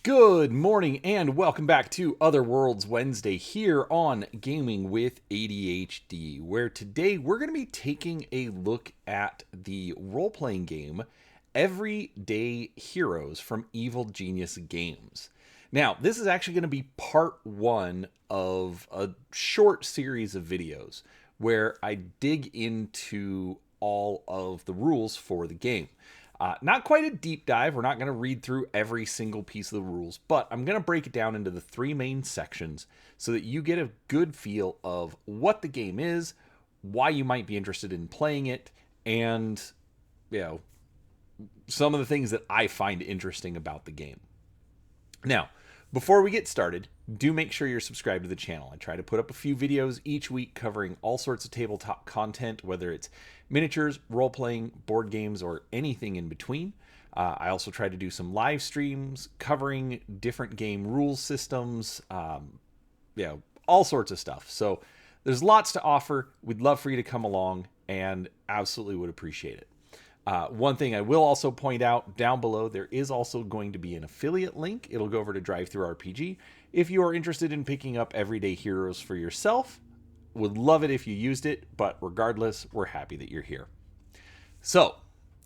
Good morning and welcome back to Other Worlds Wednesday here on Gaming with ADHD, where today we're going to be taking a look at the role-playing game Everyday Heroes from Evil Genius Games. Now, this is actually going to be part one of a short series of videos where I dig into all of the rules for the game. Not quite a deep dive. We're not going to read through every single piece of the rules, but I'm going to break it down into the three main sections so that you get a good feel of what the game is, why you might be interested in playing it, and, you know, some of the things that I find interesting about the game. Now, before we get started, do make sure you're subscribed to the channel. I try to put up a few videos each week covering all sorts of tabletop content, whether it's miniatures, role-playing, board games, or anything in between. I also try to do some live streams covering different game rules systems, all sorts of stuff. So there's lots to offer. We'd love for you to come along and absolutely would appreciate it. One thing I will also point out down below, there is also going to be an affiliate link. It'll go over to DriveThruRPG. If you are interested in picking up Everyday Heroes for yourself, would love it if you used it, but regardless, we're happy that you're here. So,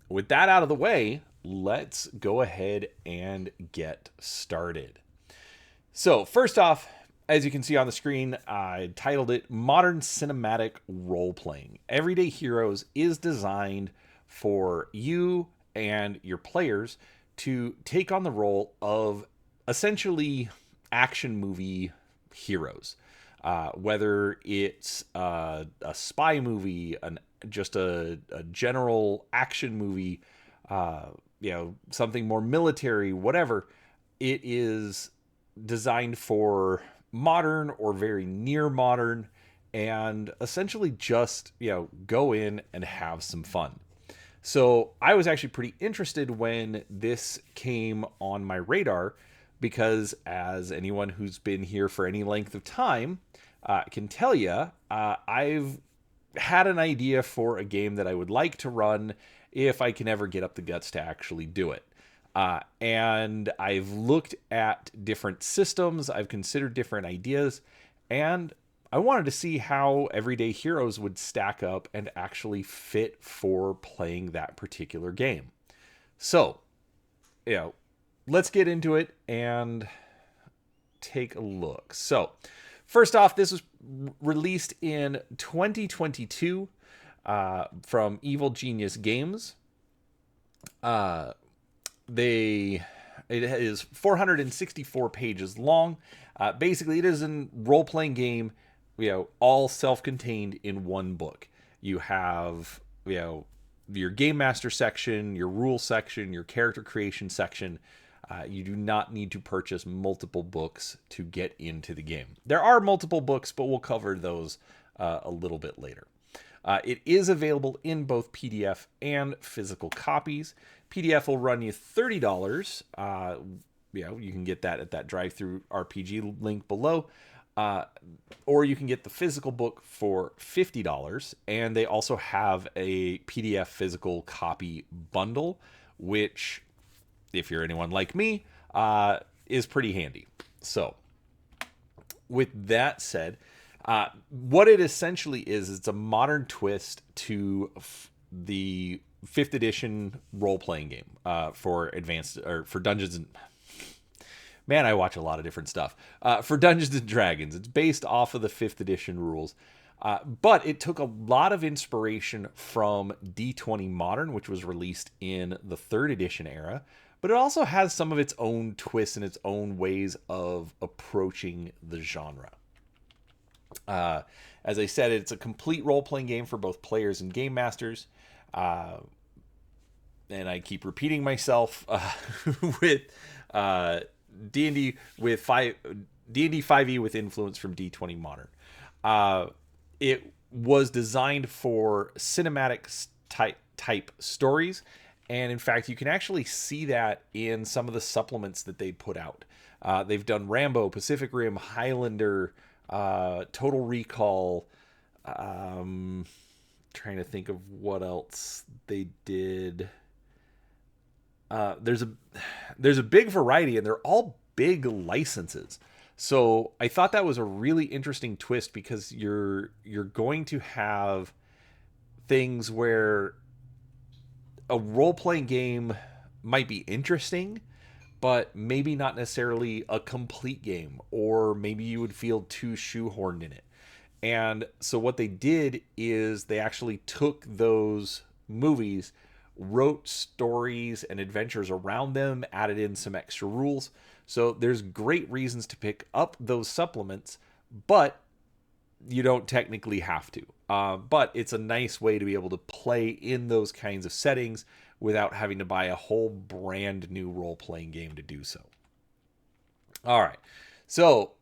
with that out of the way, let's go ahead and get started. So, first off, as you can see on the screen, I titled it Modern Cinematic Role-Playing. Everyday Heroes is designed for you and your players to take on the role of essentially action movie heroes. Whether it's a spy movie, just a general action movie, something more military, whatever, it is designed for modern or very near modern, and essentially just, go in and have some fun. So I was actually pretty interested when this came on my radar because, as anyone who's been here for any length of time can tell you, I've had an idea for a game that I would like to run if I can ever get up the guts to actually do it. And I've looked at different systems, I've considered different ideas, and I wanted to see how Everyday Heroes would stack up and actually fit for playing that particular game. So, let's get into it and take a look. So, first off, this was released in 2022 from Evil Genius Games. It is 464 pages long. Basically, it is a role-playing game, all self-contained in one book. You have, your game master section, your rule section, your character creation section. You do not need to purchase multiple books to get into the game. There are multiple books, but we'll cover those a little bit later. It is available in both PDF and physical copies. PDF will run you $30. You can get that at that DriveThruRPG link below. Or you can get the physical book for $50. And they also have a PDF physical copy bundle, which, if you're anyone like me, is pretty handy. So, with that said, what it essentially is, it's a modern twist to the 5th edition role-playing game for advanced, or for Dungeons and... Man, I watch a lot of different stuff. For Dungeons and Dragons, it's based off of the 5th edition rules. But it took a lot of inspiration from D20 Modern, which was released in the 3rd edition era. But it also has some of its own twists and its own ways of approaching the genre. As I said, it's a complete role-playing game for both players and game masters. And I keep repeating myself with... D&D with D&D 5e with influence from D20 Modern. It was designed for cinematic type stories, and in fact, you can actually see that in some of the supplements that they put out. They've done Rambo, Pacific Rim, Highlander, Total Recall. Trying to think of what else they did. There's a big variety, and they're all big licenses. So I thought that was a really interesting twist, because you're going to have things where a role-playing game might be interesting, but maybe not necessarily a complete game, or maybe you would feel too shoehorned in it. And so what they did is they actually took those movies, wrote stories and adventures around them, added in some extra rules. So there's great reasons to pick up those supplements, but you don't technically have to. But it's a nice way to be able to play in those kinds of settings without having to buy a whole brand new role-playing game to do so. All right. So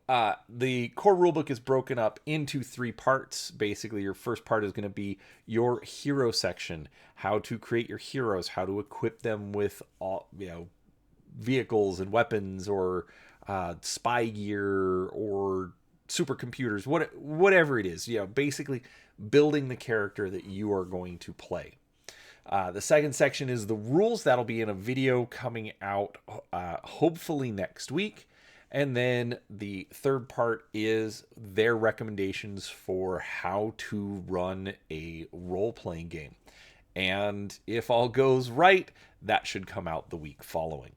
the core rulebook is broken up into 3 parts. Basically, your first part is going to be your hero section, how to create your heroes, how to equip them with all, vehicles and weapons, or spy gear, or supercomputers, whatever it is. Basically building the character that you are going to play. The second section is the rules. That'll be in a video coming out hopefully next week. And then the third part is their recommendations for how to run a role-playing game. And if all goes right, that should come out the week following.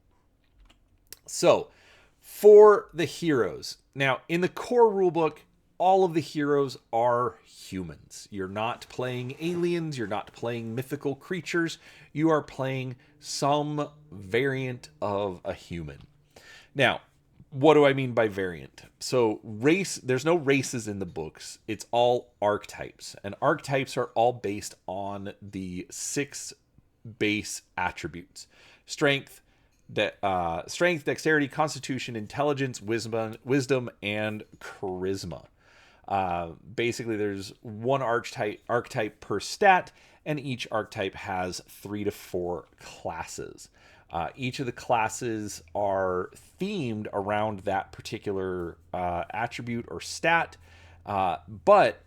So, for the heroes. Now, in the core rulebook, all of the heroes are humans. You're not playing aliens, you're not playing mythical creatures, you are playing some variant of a human. Now, what do I mean by variant? So there's no races in the books. It's all archetypes. And archetypes are all based on the 6 base attributes. Strength, dexterity, constitution, intelligence, wisdom, and charisma. Basically, there's one archetype per stat, and each archetype has 3 to 4 classes. Each of the classes are themed around that particular attribute or stat, but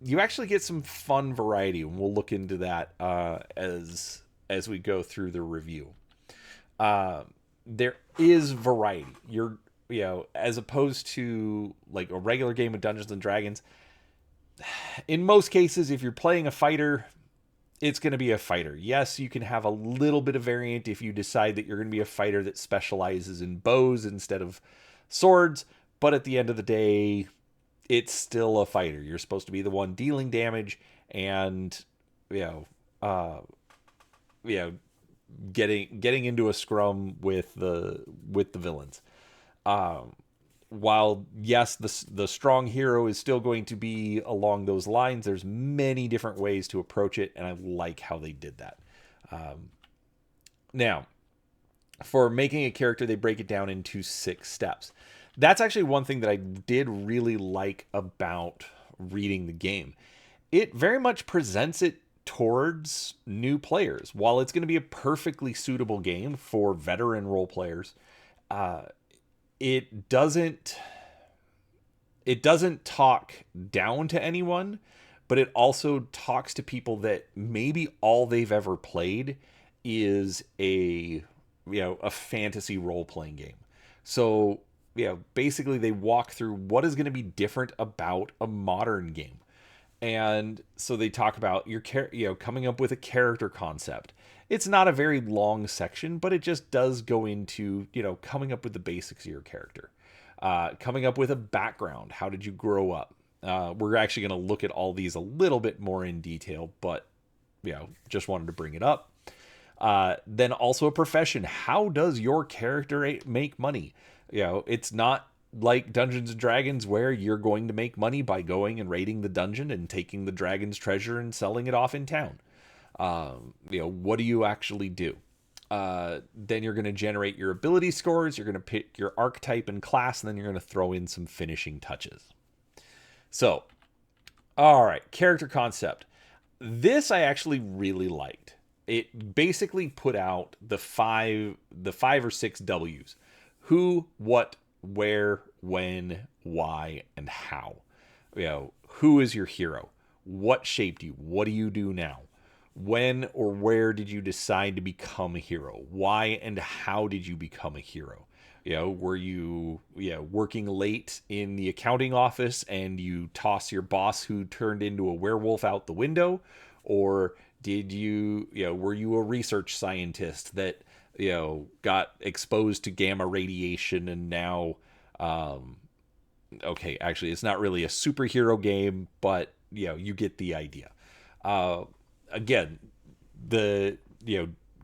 you actually get some fun variety, and we'll look into that as we go through the review. There is variety. As opposed to like a regular game of Dungeons and Dragons, in most cases, if you're playing a fighter, it's going to be a fighter. Yes, you can have a little bit of variant if you decide that you're going to be a fighter that specializes in bows instead of swords, but at the end of the day, it's still a fighter. You're supposed to be the one dealing damage and getting into a scrum with the villains. While yes, the strong hero is still going to be along those lines, there's many different ways to approach it, and I like how they did that. Now, for making a character, they break it down into 6 steps. That's actually one thing that I did really like about reading the game. It very much presents it towards new players. While it's going to be a perfectly suitable game for veteran role players, it doesn't talk down to anyone, but it also talks to people that maybe all they've ever played is a fantasy role-playing game. So, basically they walk through what is going to be different about a modern game. And so they talk about coming up with a character concept. It's not a very long section, but it just does go into, coming up with the basics of your character. Coming up with a background. How did you grow up? We're actually going to look at all these a little bit more in detail, but, just wanted to bring it up. Then also a profession. How does your character make money? It's not like Dungeons and Dragons where you're going to make money by going and raiding the dungeon and taking the dragon's treasure and selling it off in town. What do you actually do? Then you're going to generate your ability scores. You're going to pick your archetype and class, and then you're going to throw in some finishing touches. So, all right, character concept. This I actually really liked. It basically put out the five or six W's: who, what, where, when, why, and how. Who is your hero? What shaped you? What do you do now? When or where did you decide to become a hero? Why and how did you become a hero? Were you working late in the accounting office and you toss your boss who turned into a werewolf out the window? Or were you a research scientist that, got exposed to gamma radiation and now, okay, actually, it's not really a superhero game, but, you get the idea. Uh, Again, the,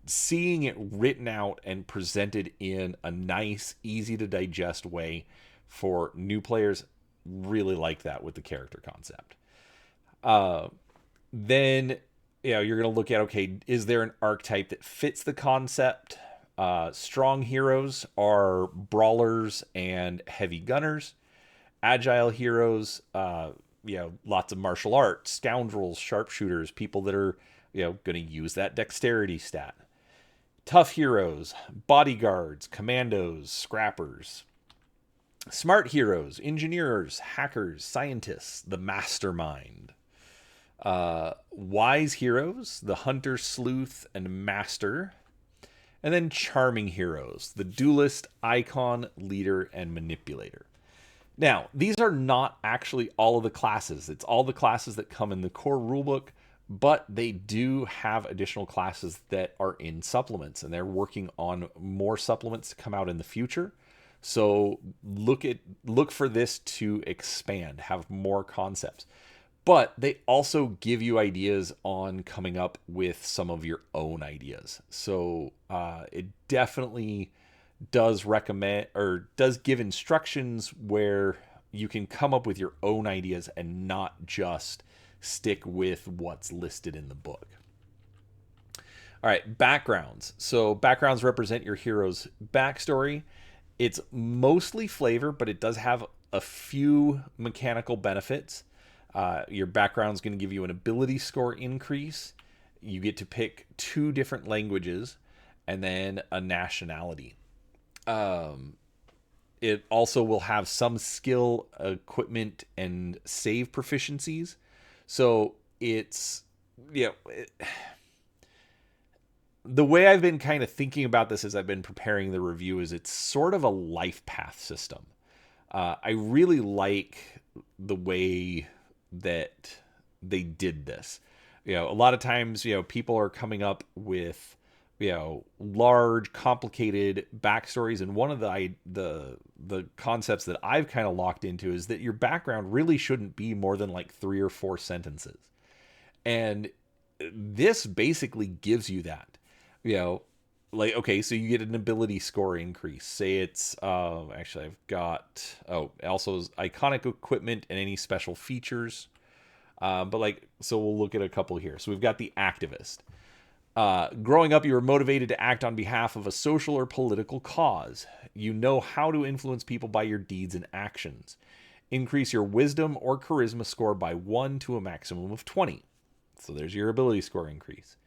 seeing it written out and presented in a nice, easy to digest way for new players, really like that with the character concept. Then, you're going to look at, okay, is there an archetype that fits the concept? Strong heroes are brawlers and heavy gunners. Agile heroes, lots of martial arts, scoundrels, sharpshooters, people that are, going to use that dexterity stat. Tough heroes, bodyguards, commandos, scrappers. Smart heroes, engineers, hackers, scientists, the mastermind. Wise heroes, the hunter, sleuth, and master. And then charming heroes, the duelist, icon, leader, and manipulator. Now, these are not actually all of the classes. It's all the classes that come in the core rulebook, but they do have additional classes that are in supplements, and they're working on more supplements to come out in the future. So look for this to expand, have more concepts. But they also give you ideas on coming up with some of your own ideas. So it definitely does recommend or does give instructions where you can come up with your own ideas and not just stick with what's listed in the book. All right, backgrounds. So backgrounds represent your hero's backstory. It's mostly flavor, but it does have a few mechanical benefits. Your background's going to give you an ability score increase. You get to pick 2 different languages and then a nationality. It also will have some skill, equipment, and save proficiencies. So it's, the way I've been kind of thinking about this as I've been preparing the review is it's sort of a life path system. I really like the way that they did this. A lot of times, people are coming up with, large, complicated backstories, and one of the concepts that I've kind of locked into is that your background really shouldn't be more than like 3 or 4 sentences. And this basically gives you that. Like, okay, so you get an ability score increase. Say it's actually I've got also iconic equipment and any special features. So we'll look at a couple here. So we've got the activist. Growing up, you were motivated to act on behalf of a social or political cause. You know how to influence people by your deeds and actions. Increase your wisdom or charisma score by 1 to a maximum of 20. So there's your ability score increase.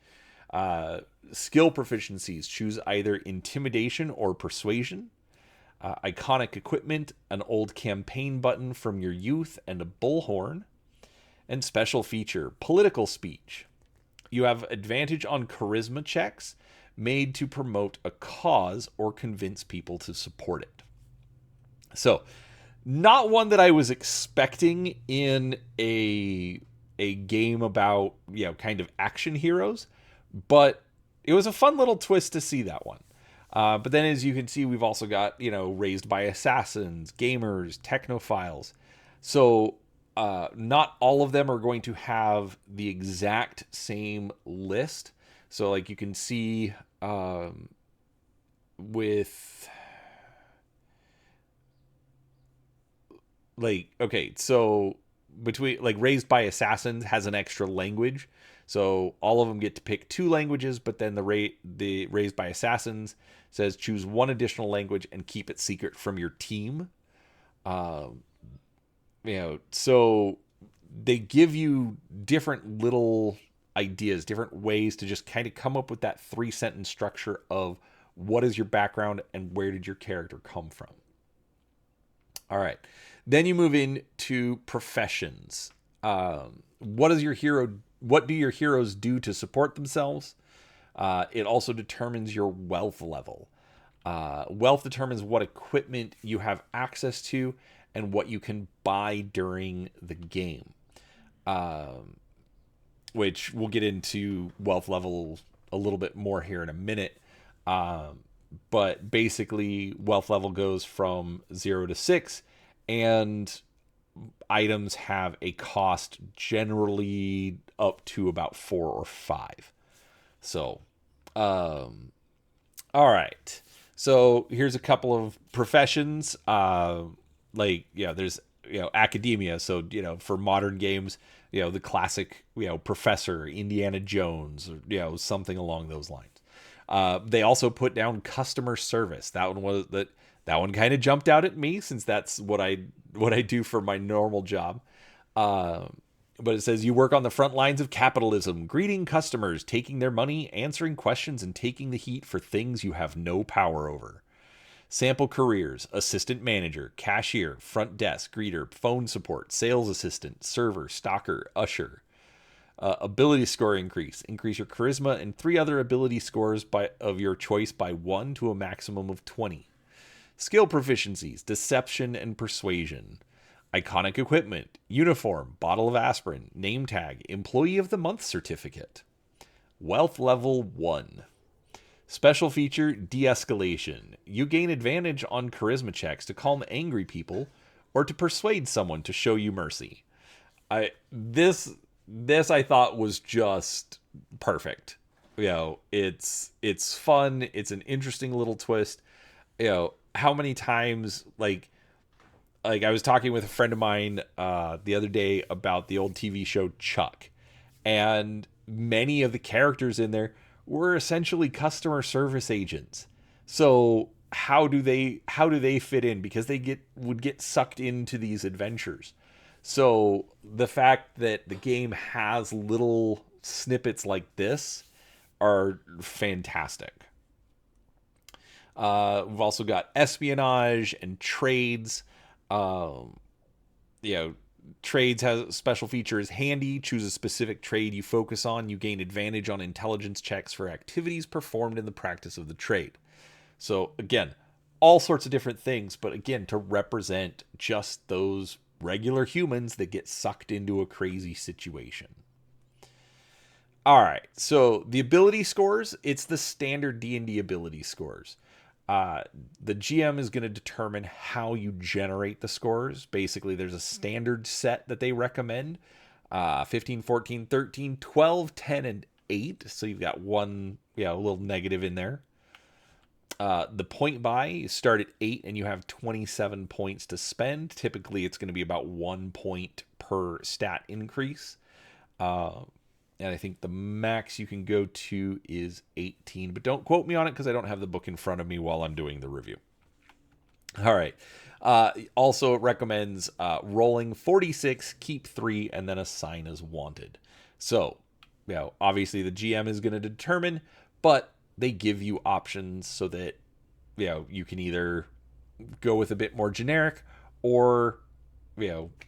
Skill proficiencies, choose either intimidation or persuasion. Iconic equipment, an old campaign button from your youth and a bullhorn. And special feature, political speech. You have advantage on charisma checks made to promote a cause or convince people to support it. So, not one that I was expecting in a game about, kind of action heroes, but it was a fun little twist to see that one. But then as you can see, we've also got, raised by assassins, gamers, technophiles. So not all of them are going to have the exact same list. So like you can see with like, okay, so between like raised by assassins has an extra language. So all of them get to pick 2 languages, but then the raised by assassins says choose 1 additional language and keep it secret from your team. So they give you different little ideas, different ways to just kind of come up with that 3-sentence structure of what is your background and where did your character come from. All right. Then you move into professions. What does your hero what do your heroes do to support themselves? It also determines your wealth level. Wealth determines what equipment you have access to and what you can buy during the game. Which we'll get into wealth level a little bit more here in a minute. But basically, wealth level goes from 0 to 6, and items have a cost generally up to about 4 or 5. So, all right. So here's a couple of professions. There's academia. So for modern games, the classic professor, Indiana Jones, or something along those lines. They also put down customer service. That one kind of jumped out at me, since that's what I do for my normal job. But it says you work on the front lines of capitalism, greeting customers, taking their money, answering questions, and taking the heat for things you have no power over. Sample careers: assistant manager, cashier, front desk, greeter, phone support, sales assistant, server, stocker, usher. Ability score increase: increase your charisma and 3 other ability scores of your choice by 1 to a maximum of 20. Skill proficiencies: deception and persuasion. Iconic equipment: uniform, bottle of aspirin, name tag, employee of the month certificate. Wealth level 1. Special feature: de-escalation. You gain advantage on charisma checks to calm angry people or to persuade someone to show you mercy. This I thought was just perfect. It's fun. It's an interesting little twist. How many times, like I was talking with a friend of mine the other day about the old TV show Chuck, and many of the characters in there were essentially customer service agents. So how do they fit in? Because they would get sucked into these adventures. So the fact that the game has little snippets like this are fantastic. We've also got espionage and trades. Trades has special features: handy. Choose a specific trade you focus on. You gain advantage on intelligence checks for activities performed in the practice of the trade. So again, all sorts of different things, but again, to represent just those regular humans that get sucked into a crazy situation. All right, so the ability scores, it's the standard D&D ability scores. The GM is going to determine how you generate the scores. Basically, there's a standard set that they recommend: 15, 14, 13, 12, 10, and 8. So you've got one, a little negative in there. The point buy, you start at 8 and you have 27 points to spend. Typically, it's going to be about 1 point per stat increase. And I think the max you can go to is 18. But don't quote me on it, because I don't have the book in front of me while I'm doing the review. All right. Also, it recommends rolling 46, keep 3, and then assign as wanted. So, obviously the GM is going to determine, but they give you options so that, you can either go with a bit more generic, or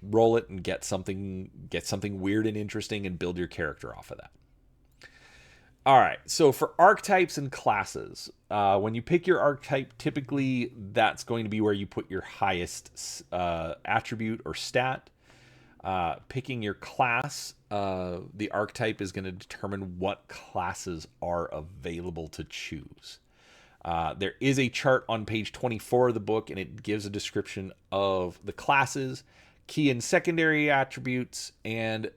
roll it and get something weird and interesting and build your character off of that. All right, so for archetypes and classes, when you pick your archetype, typically that's going to be where you put your highest attribute or stat. Picking your class, the archetype is going to determine what classes are available to choose. There is a chart on page 24 of the book, and it gives a description of the classes, key and secondary attributes, and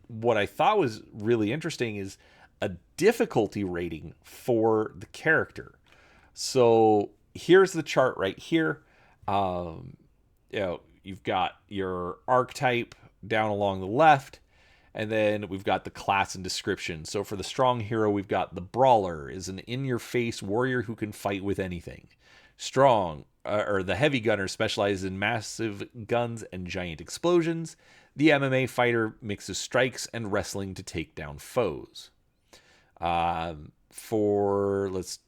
what I thought was really interesting is a difficulty rating for the character. So here's the chart right here. You've got your archetype down along the left, and then we've got the class and description. So for the strong hero, we've got the brawler is an in-your-face warrior who can fight with anything. Strong, or the heavy gunner specializes in massive guns and giant explosions. The MMA fighter mixes strikes and wrestling to take down foes. Let's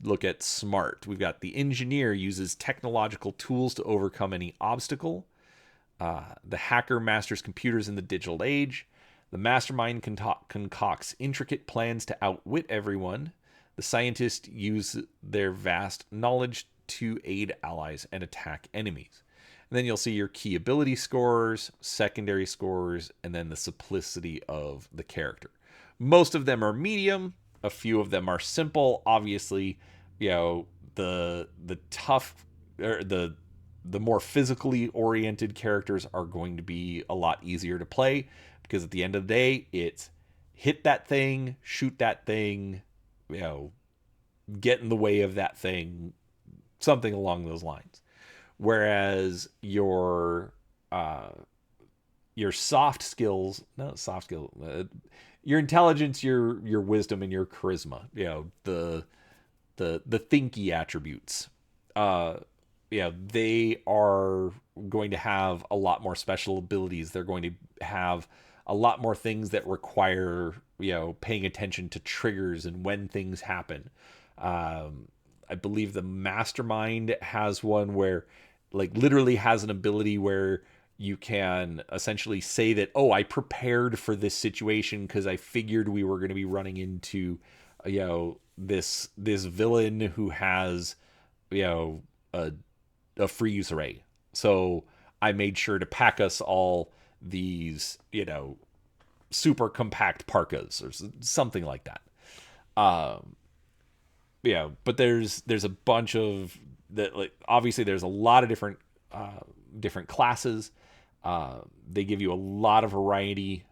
look at smart. We've got the engineer uses technological tools to overcome any obstacle. The hacker masters computers in the digital age. The mastermind concocts intricate plans to outwit everyone. The scientists use their vast knowledge to aid allies and attack enemies. And then you'll see your key ability scores, secondary scores, and then the simplicity of the character. Most of them are medium. A few of them are simple. Obviously, the tough or the more physically oriented characters are going to be a lot easier to play because at the end of the day, it's hit that thing, shoot that thing, get in the way of that thing, something along those lines. Whereas your soft skills, no soft skill, your intelligence, your wisdom, and your charisma, the thinky attributes, they are going to have a lot more special abilities. They're going to have a lot more things that require paying attention to triggers and when things happen. I believe the mastermind has one where literally has an ability where you can essentially say that, oh, I prepared for this situation because I figured we were going to be running into this villain who has a freeze ray, so I made sure to pack us all these super compact parkas or something like that. But there's a bunch of that. Obviously, there's a lot of different classes. They give you a lot of variety.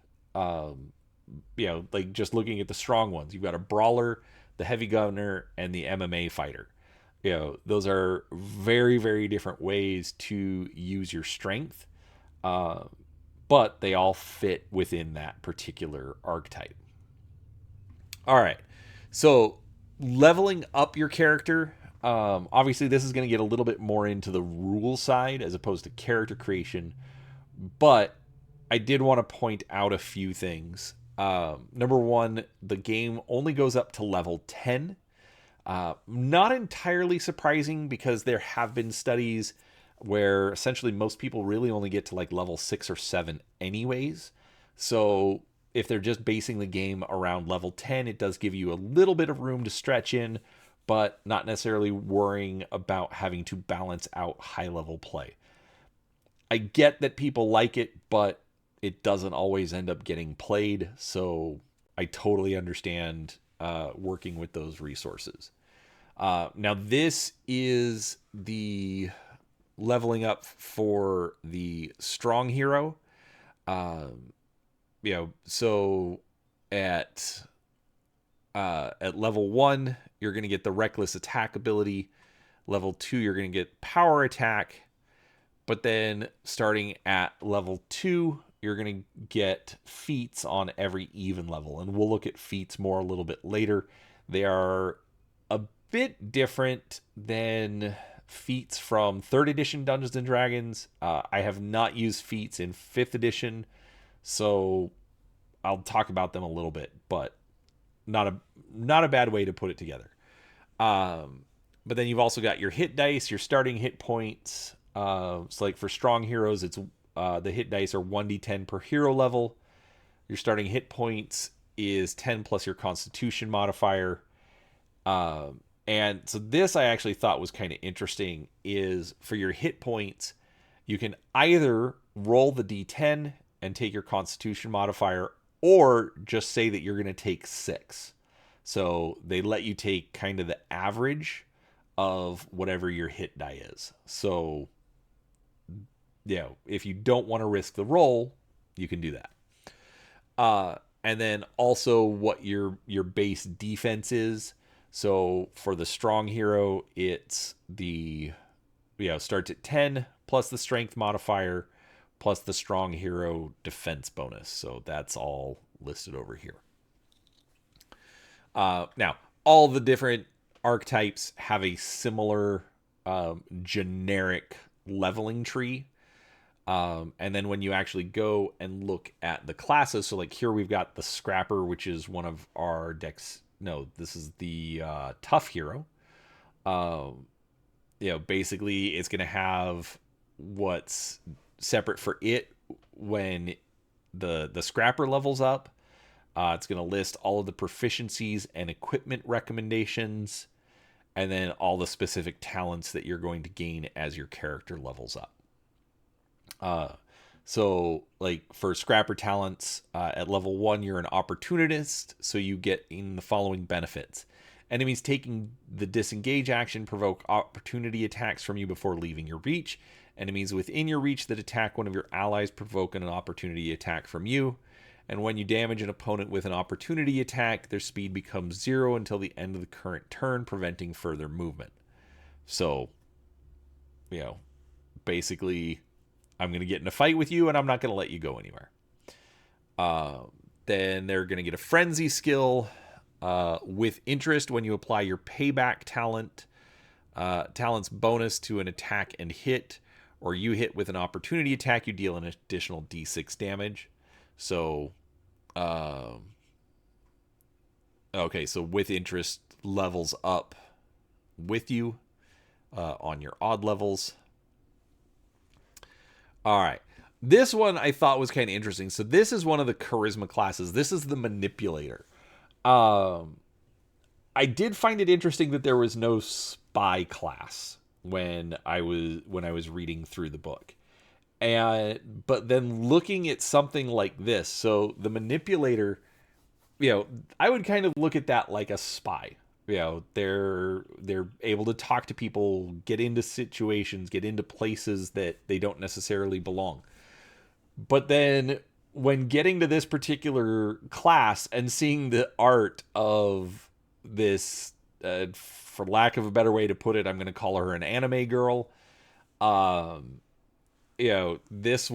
Just looking at the strong ones, you've got a brawler, the heavy gunner, and the MMA fighter. Those are very, very different ways to use your strength, but they all fit within that particular archetype. All right, so leveling up your character. Obviously, this is going to get a little bit more into the rule side as opposed to character creation, but I did want to point out a few things. Number one, the game only goes up to level 10. Not entirely surprising because there have been studies where essentially most people really only get to level 6 or 7 anyways. So if they're just basing the game around level 10, it does give you a little bit of room to stretch in, but not necessarily worrying about having to balance out high level play. I get that people like it, but it doesn't always end up getting played, so I totally understand working with those resources. Now, this is the leveling up for the strong hero. So at level 1, you're going to get the reckless attack ability. Level 2, you're going to get power attack. But then starting at level 2, you're going to get feats on every even level. And we'll look at feats more a little bit later. They are a bit different than feats from 3rd edition Dungeons & Dragons. I have not used feats in 5th edition, so I'll talk about them a little bit, but not a bad way to put it together. But then you've also got your hit dice, your starting hit points. So for strong heroes, it's the hit dice are 1d10 per hero level. Your starting hit points is 10 plus your constitution modifier. And so this I actually thought was kind of interesting is for your hit points, you can either roll the d10 and take your constitution modifier or just say that you're going to take 6. So they let you take kind of the average of whatever your hit die is. So if you don't want to risk the roll, you can do that. And then also what your base defense is. So for the strong hero, it's the starts at 10 plus the strength modifier plus the strong hero defense bonus. So that's all listed over here. Now, all the different archetypes have a similar generic leveling tree. And then when you actually go and look at the classes, so here we've got the Scrapper, which is one of our decks. No, this is the Tough Hero. Basically it's going to have what's separate for it when the scrapper levels up. It's going to list all of the proficiencies and equipment recommendations, and then all the specific talents that you're going to gain as your character levels up. So like for scrapper talents, at level 1, you're an opportunist, so you get in the following benefits. Enemies taking the disengage action provoke opportunity attacks from you before leaving your reach. Enemies within your reach that attack one of your allies provoke an opportunity attack from you. And when you damage an opponent with an opportunity attack, their speed becomes 0 until the end of the current turn, preventing further movement. So, basically, I'm going to get in a fight with you, and I'm not going to let you go anywhere. Then they're going to get a frenzy skill with interest when you apply your payback talent. Talent's bonus to an attack and hit, or you hit with an opportunity attack, you deal an additional d6 damage. So, okay, so with interest levels up with you on your odd levels. All right. This one I thought was kind of interesting. So this is one of the charisma classes. This is the manipulator. I did find it interesting that there was no spy class when I was reading through the book. But then looking at something like this, so the manipulator, I would kind of look at that like a spy. They're able to talk to people, get into situations, get into places that they don't necessarily belong. But then when getting to this particular class and seeing the art of this, for lack of a better way to put it, I'm going to call her an anime girl. This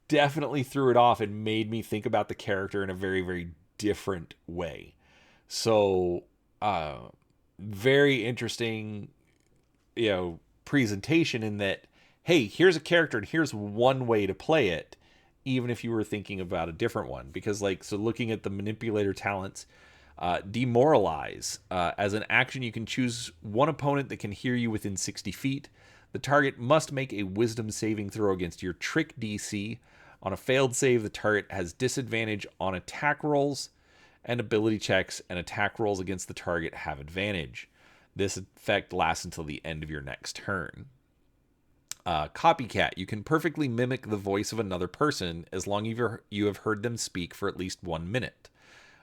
definitely threw it off and made me think about the character in a very, very different way. So, very interesting, presentation in that, hey, here's a character and here's one way to play it, even if you were thinking about a different one. Because, so looking at the manipulator talents, demoralize. As an action, you can choose one opponent that can hear you within 60 feet. The target must make a wisdom saving throw against your trick DC. On a failed save, the target has disadvantage on attack rolls, and ability checks and attack rolls against the target have advantage. This effect lasts until the end of your next turn. Copycat. You can perfectly mimic the voice of another person as long as you have heard them speak for at least 1 minute.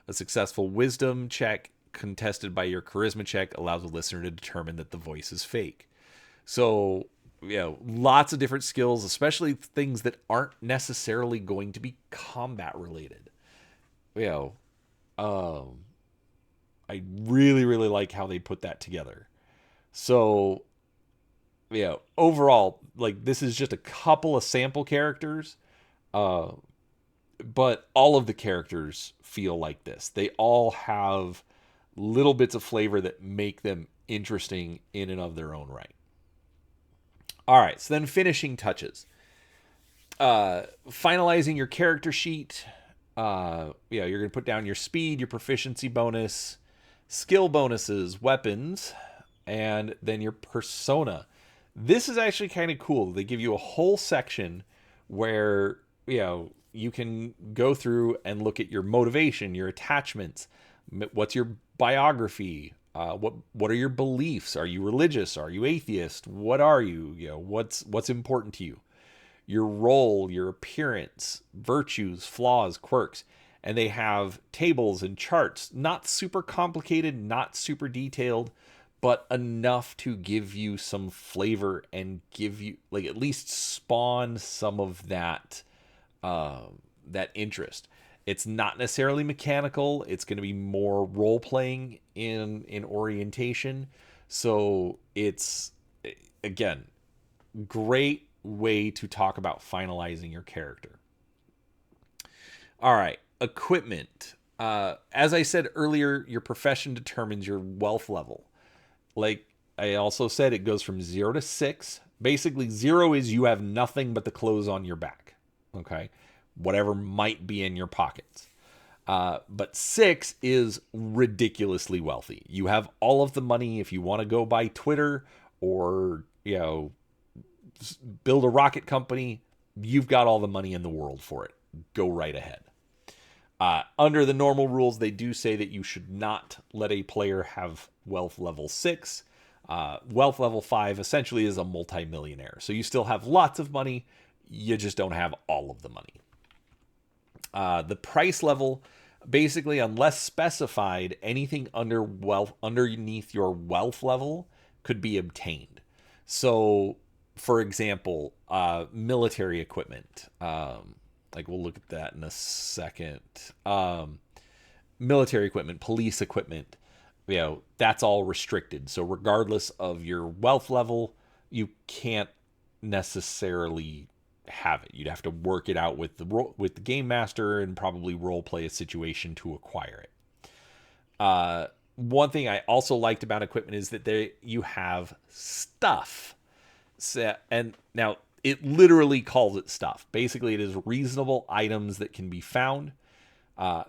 A successful wisdom check contested by your charisma check allows a listener to determine that the voice is fake. So, lots of different skills, especially things that aren't necessarily going to be combat related. I really, really like how they put that together. So, overall, this is just a couple of sample characters, but all of the characters feel like this. They all have little bits of flavor that make them interesting in and of their own right. All right, so then finishing touches. Finalizing your character sheet. You're going to put down your speed, your proficiency bonus, skill bonuses, weapons, and then your persona. This is actually kind of cool. They give you a whole section where, you can go through and look at your motivation, your attachments, what's your biography, what are your beliefs? Are you religious? Are you atheist? What are you? What's important to you? Your role, your appearance, virtues, flaws, quirks. And they have tables and charts, not super complicated, not super detailed, but enough to give you some flavor and give you, at least spawn some of that interest. It's not necessarily mechanical. It's going to be more role playing in orientation. So it's, again, great way to talk about finalizing your character. All right, equipment. As I said earlier, your profession determines your wealth level. Like I also said, it goes from 0 to 6. Basically, 0 is you have nothing but the clothes on your back. Okay, whatever might be in your pockets. But 6 is ridiculously wealthy. You have all of the money if you want to go buy Twitter or, build a rocket company. You've got all the money in the world for it. go right ahead. Under the normal rules, they do say that you should not let a player have wealth level 6. Wealth level 5 essentially is a multimillionaire. So you still have lots of money, you just don't have all of the money. The price level, basically, unless specified, anything underneath your wealth level could be obtained. So, for example, military equipment. Like we'll look at that in a second. Military equipment, police equipment, that's all restricted. So regardless of your wealth level, you can't necessarily have it. You'd have to work it out with the game master and probably role play a situation to acquire it. One thing I also liked about equipment is that you have stuff. And now it literally calls it stuff. Basically, it is reasonable items that can be found.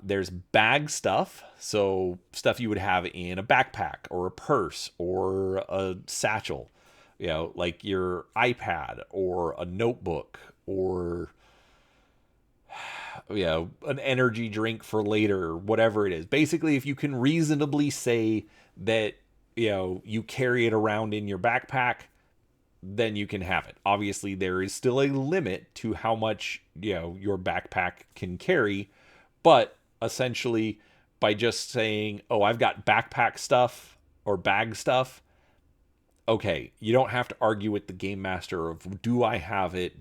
There's bag stuff, so stuff you would have in a backpack or a purse or a satchel, like your iPad or a notebook or an energy drink for later, whatever it is. Basically, if you can reasonably say that you carry it around in your backpack, then you can have it. Obviously, there is still a limit to how much your backpack can carry, but essentially by just saying, "Oh, I've got backpack stuff or bag stuff," okay, you don't have to argue with the game master of, do I have it?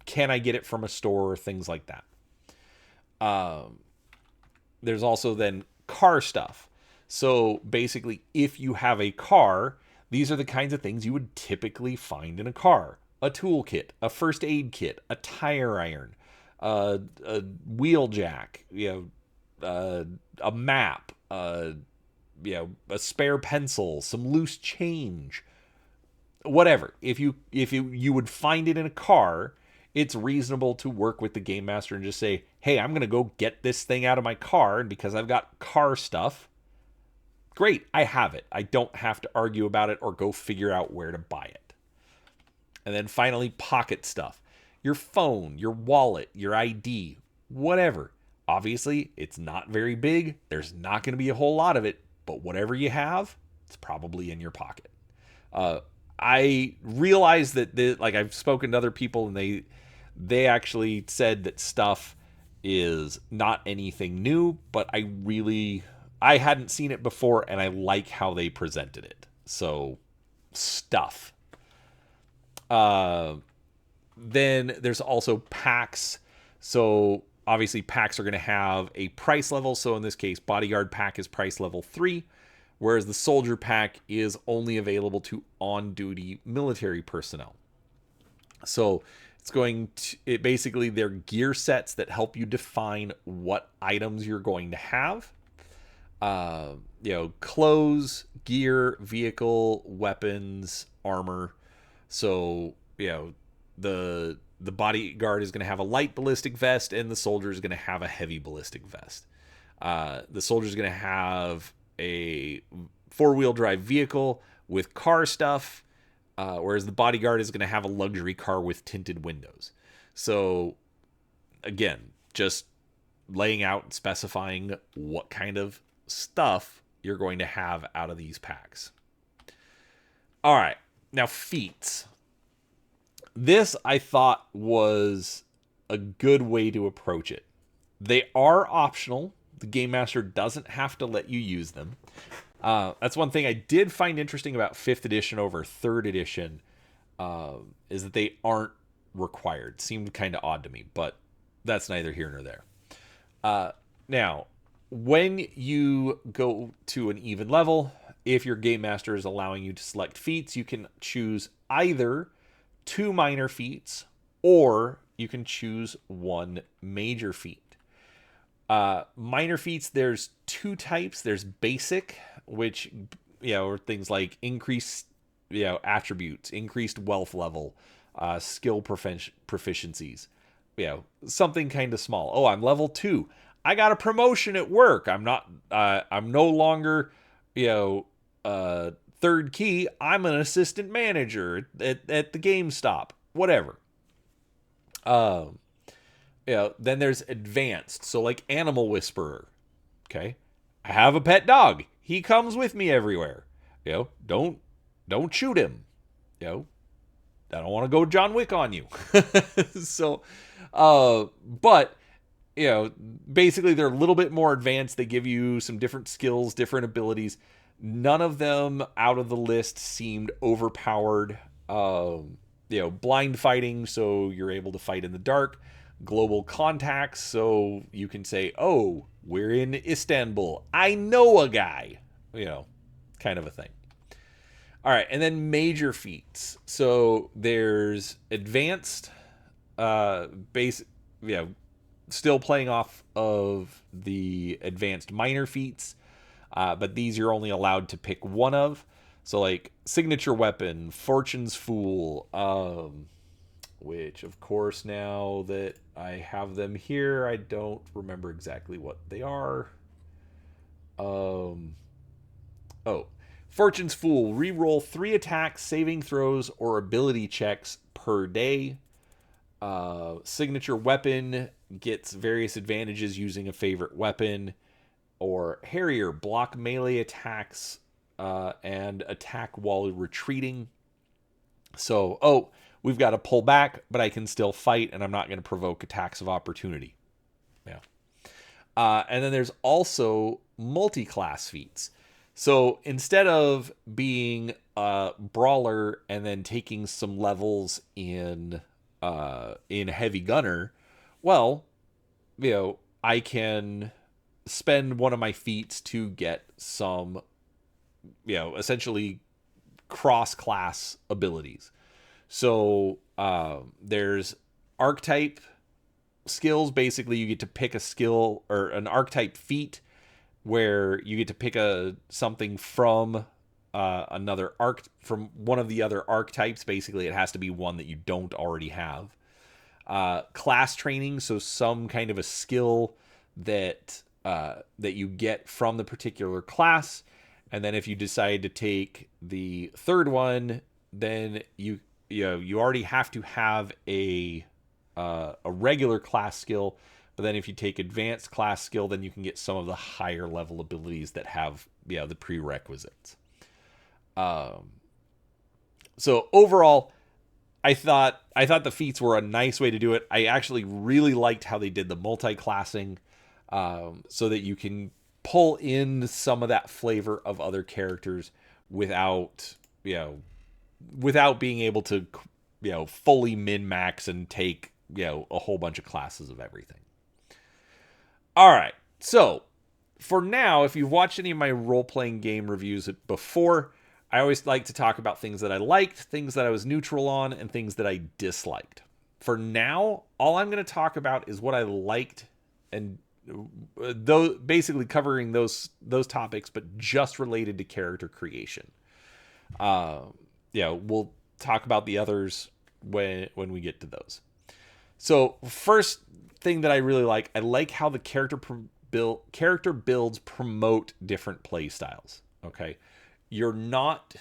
Can I get it from a store or things like that. There's also then car stuff. So basically, if you have a car, these are the kinds of things you would typically find in a car: a toolkit, a first aid kit, a tire iron, a wheel jack, a map, a spare pencil, some loose change, whatever. If you would find it in a car, it's reasonable to work with the game master and just say, "Hey, I'm gonna go get this thing out of my car, and because I've got car stuff, great, I have it. I don't have to argue about it or go figure out where to buy it." And then finally, pocket stuff. Your phone, your wallet, your ID, whatever. Obviously, it's not very big. There's not going to be a whole lot of it, but whatever you have, it's probably in your pocket. I realize that, like, I've spoken to other people, and they actually said that stuff is not anything new, but I hadn't seen it before, and I like how they presented it. So, stuff. Then there's also packs. So obviously packs are going to have a price level. So in this case, bodyguard pack is price level 3, whereas the soldier pack is only available to on-duty military personnel. So basically they're gear sets that help you define what items you're going to have. Clothes, gear, vehicle, weapons, armor. So, the bodyguard is going to have a light ballistic vest, and the soldier is going to have a heavy ballistic vest. The soldier is going to have a 4-wheel drive vehicle with car stuff, whereas the bodyguard is going to have a luxury car with tinted windows. So, again, just laying out and specifying what kind of stuff you're going to have out of these packs. All right. Now, feats. This, I thought, was a good way to approach it. They are optional. The Game Master doesn't have to let you use them. That's one thing I did find interesting about 5th edition over 3rd edition, is that they aren't required. Seemed kind of odd to me, but that's neither here nor there. Now, when you go to an even level, if your Game Master is allowing you to select feats, you can choose either 2 minor feats, or you can choose 1 major feat. Minor feats, there's 2 types. There's basic, which, are things like increased, attributes, increased wealth level, skill proficiencies, something kind of small. Oh, I'm level 2. I got a promotion at work. I'm no longer, 3rd key. I'm an assistant manager at the GameStop, whatever. Then there's advanced. So like Animal Whisperer. Okay. I have a pet dog. He comes with me everywhere. Don't shoot him. You know, I don't want to go John Wick on you. So, but basically they're a little bit more advanced. They give you some different skills, different abilities. None of them out of the list seemed overpowered. Blind fighting, so you're able to fight in the dark. Global contacts, so you can say, "Oh, we're in Istanbul. I know a guy." Kind of a thing. All right, and then major feats. So there's advanced, base, still playing off of the advanced minor feats, but these you're only allowed to pick one of. So like signature weapon, Fortune's Fool, which of course now that I have them here, I don't remember exactly what they are. Fortune's Fool, reroll 3 attacks, saving throws, or ability checks per day. Signature weapon gets various advantages using a favorite weapon. Or Harrier, block melee attacks and attack while retreating. So, we've got to pull back, but I can still fight, and I'm not going to provoke attacks of opportunity. Yeah. And then there's also multi-class feats. So instead of being a brawler and then taking some levels in heavy gunner, well, I can spend one of my feats to get some, essentially cross-class abilities. So there's archetype skills. Basically, you get to pick a skill or an archetype feat where you get to pick something from from one of the other archetypes. Basically, it has to be one that you don't already have. Class training, so some kind of a skill that you get from the particular class, and then if you decide to take the third one, then you already have to have a regular class skill. But then if you take advanced class skill, then you can get some of the higher level abilities that have the prerequisites. So overall, I thought the feats were a nice way to do it. I actually really liked how they did the multi-classing, so that you can pull in some of that flavor of other characters without being able to fully min-max and take a whole bunch of classes of everything. All right, so for now, if you've watched any of my role-playing game reviews before, I always like to talk about things that I liked, things that I was neutral on, and things that I disliked. For now, all I'm going to talk about is what I liked, and basically covering those topics, but just related to character creation. We'll talk about the others when we get to those. So first thing that I really like, I like how the character builds promote different play styles. Okay, you're not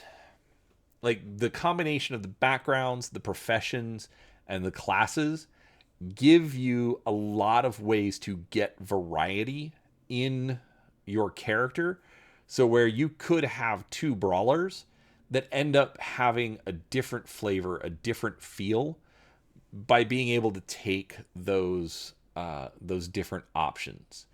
like the combination of the backgrounds, the professions, and the classes give you a lot of ways to get variety in your character. So where you could have 2 brawlers that end up having a different flavor, a different feel, by being able to take those different options.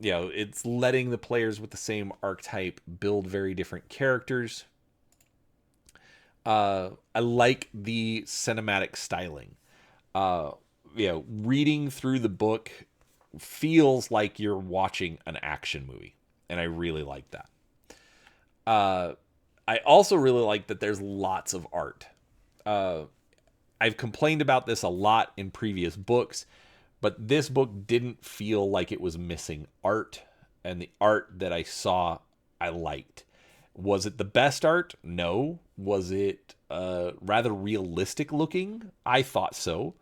It's letting the players with the same archetype build very different characters. I like the cinematic styling. Reading through the book feels like you're watching an action movie, and I really like that. I also really like that there's lots of art. I've complained about this a lot in previous books, but this book didn't feel like it was missing art, and the art that I saw, I liked. Was it the best art? No. Was it rather realistic looking? I thought so.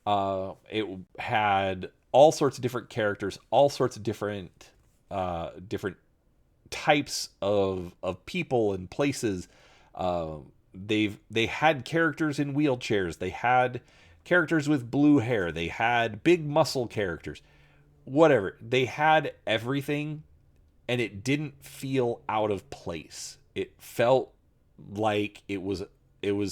It had all sorts of different characters, all sorts of different types of people and places. They had characters in wheelchairs. They had characters with blue hair. They had big muscle characters. Whatever. They had everything, and it didn't feel out of place. It felt like it was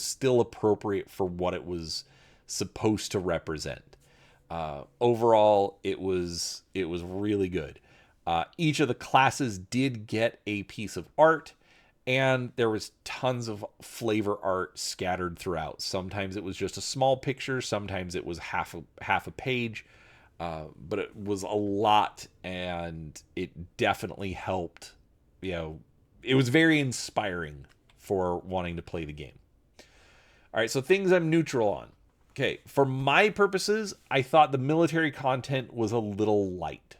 still appropriate for what it was supposed to represent. Overall, it was really good. Each of the classes did get a piece of art, and there was tons of flavor art scattered throughout. Sometimes it was just a small picture, sometimes it was half a page, but it was a lot, and it definitely helped. It was very inspiring for wanting to play the game. All right, so things I'm neutral on. Okay, for my purposes, I thought the military content was a little light.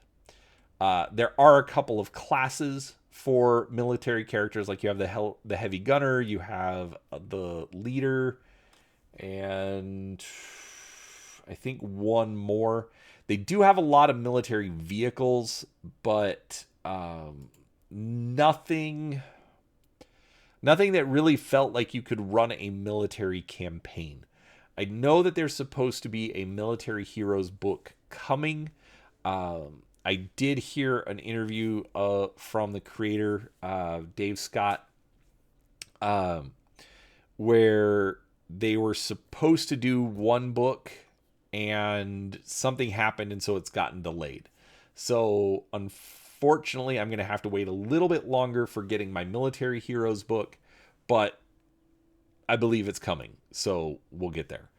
There are a couple of classes for military characters, like you have the heavy gunner, you have the leader, and I think one more. They do have a lot of military vehicles, but nothing that really felt like you could run a military campaign. I know that there's supposed to be a military heroes book coming. I did hear an interview from the creator, Dave Scott, where they were supposed to do one book and something happened, and so it's gotten delayed. So unfortunately, I'm going to have to wait a little bit longer for getting my military heroes book, but I believe it's coming, so we'll get there.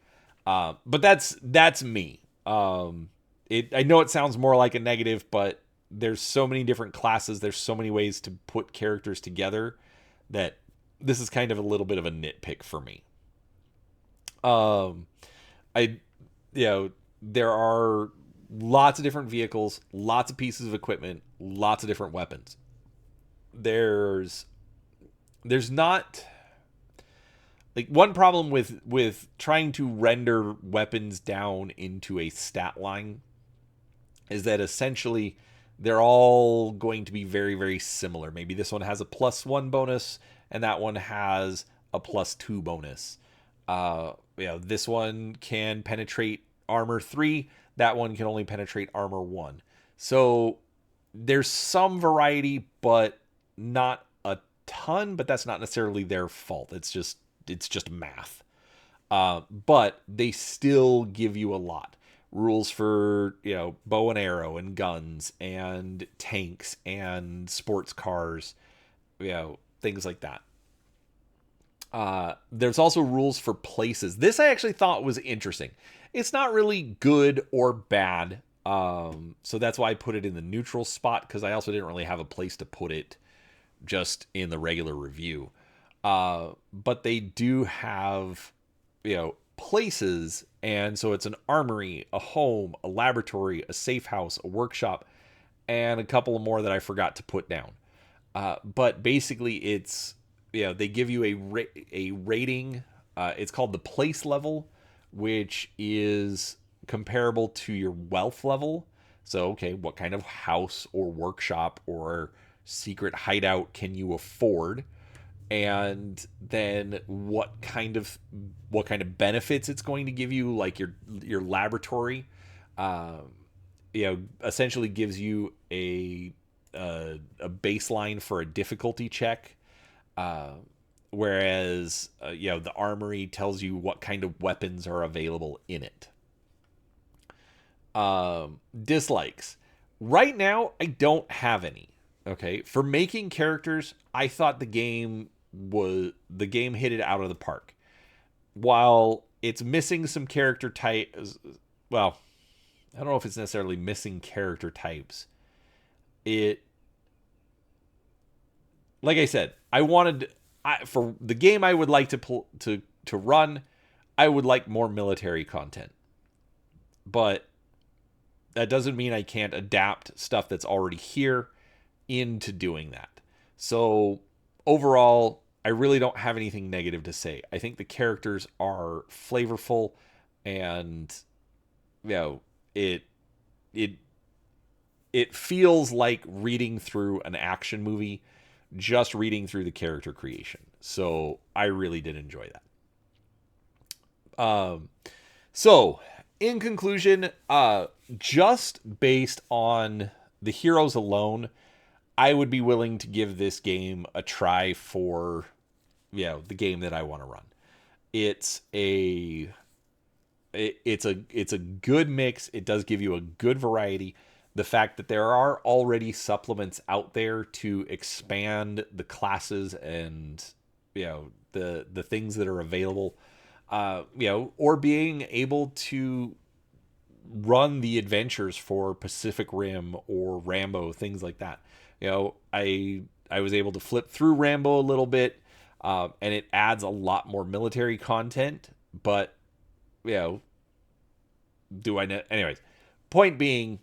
But that's me. I know it sounds more like a negative, but there's so many different classes, there's so many ways to put characters together that this is kind of a little bit of a nitpick for me. I there are lots of different vehicles, lots of pieces of equipment, lots of different weapons. There's not, like, one problem with trying to render weapons down into a stat line is that essentially they're all going to be very, very similar. Maybe this one has a +1 bonus and that one has a +2 bonus. This one can penetrate armor 3, that one can only penetrate armor 1. So there's some variety, but not a ton, but that's not necessarily their fault. It's just math. But they still give you a lot. Rules for, bow and arrow and guns and tanks and sports cars, things like that. There's also rules for places. This I actually thought was interesting. It's not really good or bad. So that's why I put it in the neutral spot, because I also didn't really have a place to put it just in the regular review. But they do have, places, and so it's an armory, a home, a laboratory, a safe house, a workshop, and a couple of more that I forgot to put down. But basically it's, they give you a rating. It's called the place level, which is comparable to your wealth level. So, okay, what kind of house or workshop or secret hideout can you afford? And then what kind of benefits it's going to give you, like your laboratory, essentially gives you a baseline for a difficulty check, whereas the armory tells you what kind of weapons are available in it. Dislikes. Right now, I don't have any. Okay, for making characters, I thought the game hit it out of the park. While it's missing some character types, well, I don't know if it's necessarily missing character types. Like I said, for the game I would like to run, I would like more military content. But that doesn't mean I can't adapt stuff that's already here into doing that. So overall, I really don't have anything negative to say. I think the characters are flavorful, and it feels like reading through an action movie, just reading through the character creation. So I really did enjoy that. So, in conclusion, just based on the heroes alone, I would be willing to give this game a try for, the game that I want to run. It's a it's a good mix. It does give you a good variety. The fact that there are already supplements out there to expand the classes and the things that are available, or being able to run the adventures for Pacific Rim or Rambo, things like that. I was able to flip through Rambo a little bit, and it adds a lot more military content. But you know, do I know? Anyways, point being,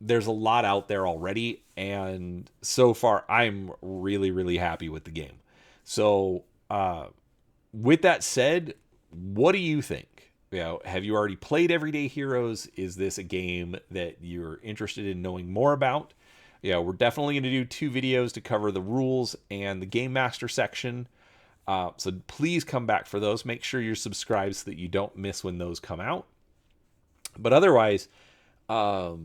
there's a lot out there already, and so far, I'm really, really happy with the game. So, with that said, what do you think? Have you already played Everyday Heroes? Is this a game that you're interested in knowing more about? We're definitely going to do 2 videos to cover the rules and the Game Master section. So please come back for those. Make sure you're subscribed so that you don't miss when those come out. But otherwise, I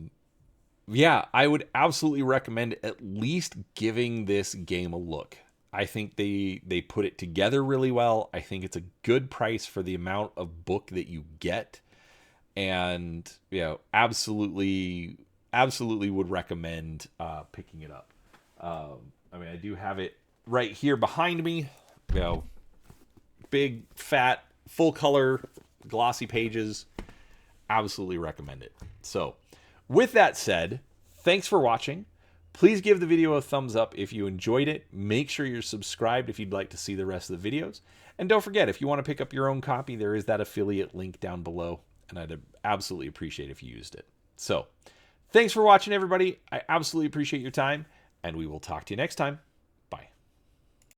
would absolutely recommend at least giving this game a look. I think they put it together really well. I think it's a good price for the amount of book that you get, and absolutely would recommend picking it up. I do have it right here behind me. Big, fat, full color, glossy pages. Absolutely recommend it. So, with that said, thanks for watching. Please give the video a thumbs up if you enjoyed it. Make sure you're subscribed if you'd like to see the rest of the videos. And don't forget, if you want to pick up your own copy, there is that affiliate link down below, and I'd absolutely appreciate if you used it. So, thanks for watching, everybody. I absolutely appreciate your time, and we will talk to you next time.